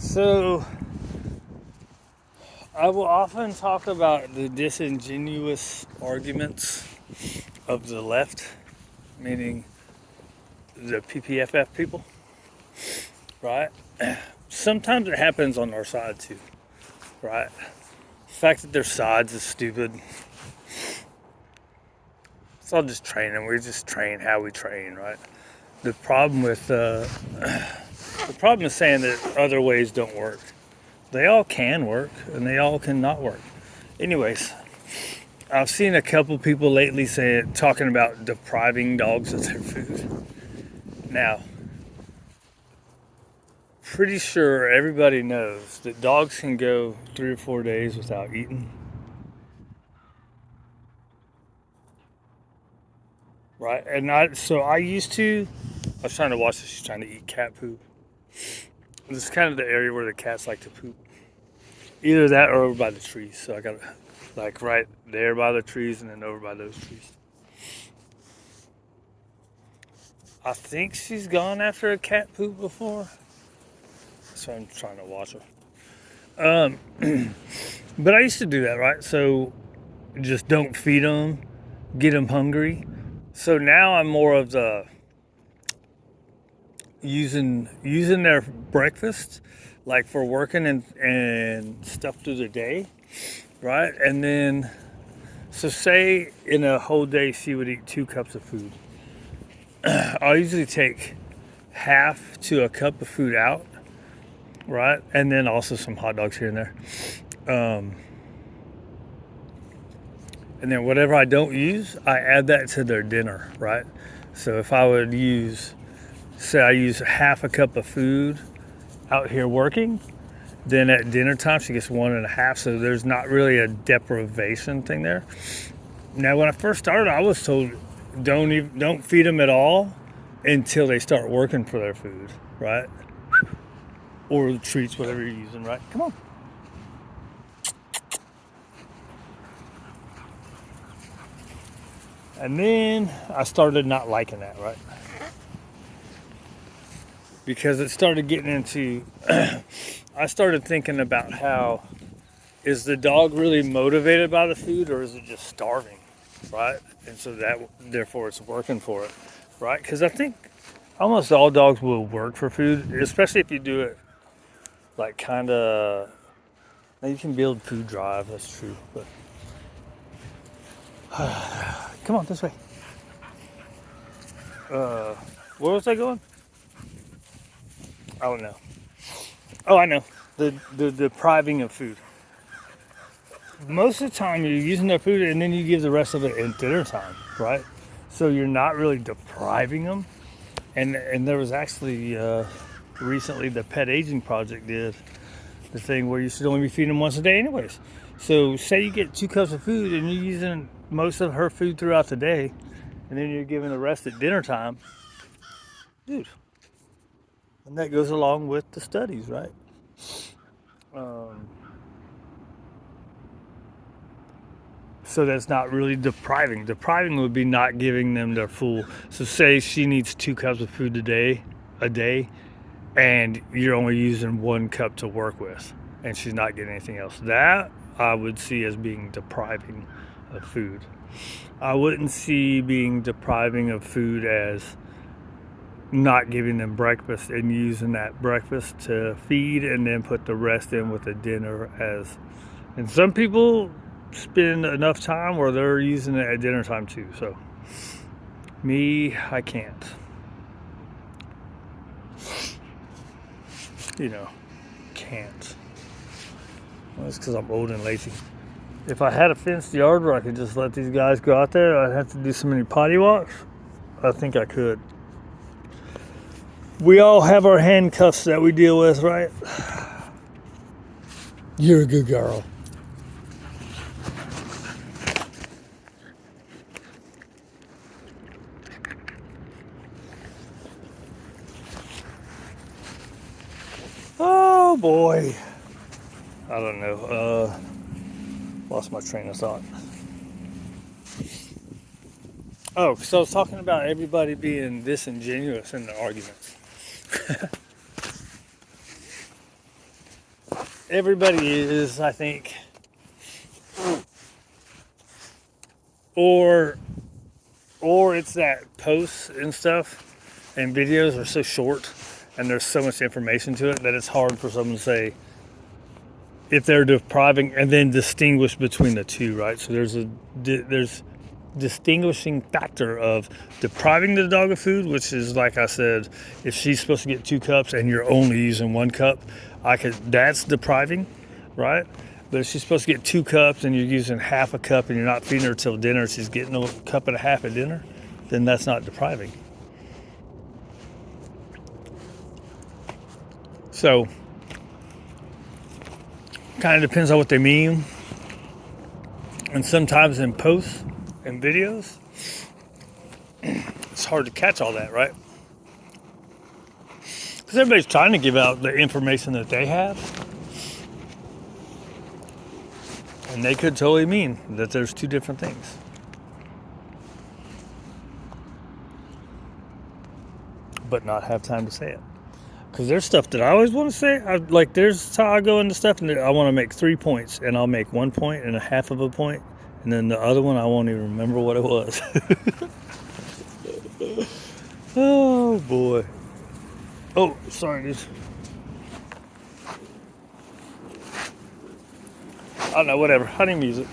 So, I will often talk about the disingenuous arguments of the left, meaning the PPFF people, right? Sometimes it happens on our side too, right? The fact that their sides is stupid. It's all just training. We just train how we train, right? The problem with the problem is saying that other ways don't work. They all can work, and they all cannot work. Anyways, I've seen a couple people lately talking about depriving dogs of their food. Now, pretty sure everybody knows that dogs can go 3 or 4 days without eating, right? I used to. I was trying to watch this. She's trying to eat cat poop. This is kind of the area where the cats like to poop. Either that or over by the trees. So I got like right there by the trees and then over by those trees. I think she's gone after a cat poop before. So I'm trying to watch her. But I used to do that, right? So just don't feed them, get them hungry. So now I'm more of the using their breakfast, like for working and stuff through the day, right? And then, so say in a whole day she would eat 2 cups of food. I'll usually take half to a cup of food out, right? And then also some hot dogs here and there. And then whatever I don't use, I add that to their dinner, right? So if I would say I use half a cup of food out here working, then at dinner time she gets 1.5. So there's not really a deprivation thing there. Now when I first started, I was told don't feed them at all until they start working for their food, right? Or the treats, whatever you're using, right? Come on. And then I started not liking that, right? Because it started getting into, I started thinking about how, is the dog really motivated by the food or is it just starving, right? And so therefore it's working for it, right? Because I think almost all dogs will work for food, especially if you do it like kind of, you can build food drive, that's true, but come on, this way. Where was I going? I don't know. Oh, I know. The depriving of food. Most of the time you're using their food and then you give the rest of it at dinner time, right? So you're not really depriving them. And there was actually recently the Pet Aging Project did the thing where you should only be feeding them once a day anyways. So say you get 2 cups of food and you're using most of her food throughout the day and then you're giving the rest at dinner time. Dude. And that goes along with the studies, right? So that's not really depriving. Depriving would be not giving them their full. So say she needs 2 cups of food a day, and you're only using 1 cup to work with, and she's not getting anything else. That I would see as being depriving of food. I wouldn't see being depriving of food as not giving them breakfast and using that breakfast to feed and then put the rest in with the dinner as. And some people spend enough time where they're using it at dinner time too. So me, I can't. Can't. Well, that's because I'm old and lazy. If I had a fenced yard where I could just let these guys go out there, I'd have to do so many potty walks. I think I could. We all have our handcuffs that we deal with, right? You're a good girl. Oh boy. I don't know. Lost my train of thought. Oh, so I was talking about everybody being disingenuous in the arguments. everybody is, I think, or it's that posts and stuff and videos are so short and there's so much information to it that it's hard for someone to say if they're depriving and then distinguish between the two, right? So there's distinguishing factor of depriving the dog of food, which is, like I said, if she's supposed to get 2 cups and you're only using 1 cup, that's depriving, right? But if she's supposed to get 2 cups and you're using half a cup and you're not feeding her till dinner, she's getting a cup and a half at dinner, then that's not depriving. So kind of depends on what they mean. And sometimes in posts and videos, it's hard to catch all that, right? Because everybody's trying to give out the information that they have. And they could totally mean that there's 2 different things. But not have time to say it. Because there's stuff that I always want to say. There's how I go into stuff and I want to make 3 points. And I'll make 1 point and a half of a point. And then the other one, I won't even remember what it was. Oh, boy. Oh, sorry, dude. I don't know, whatever. I didn't use it.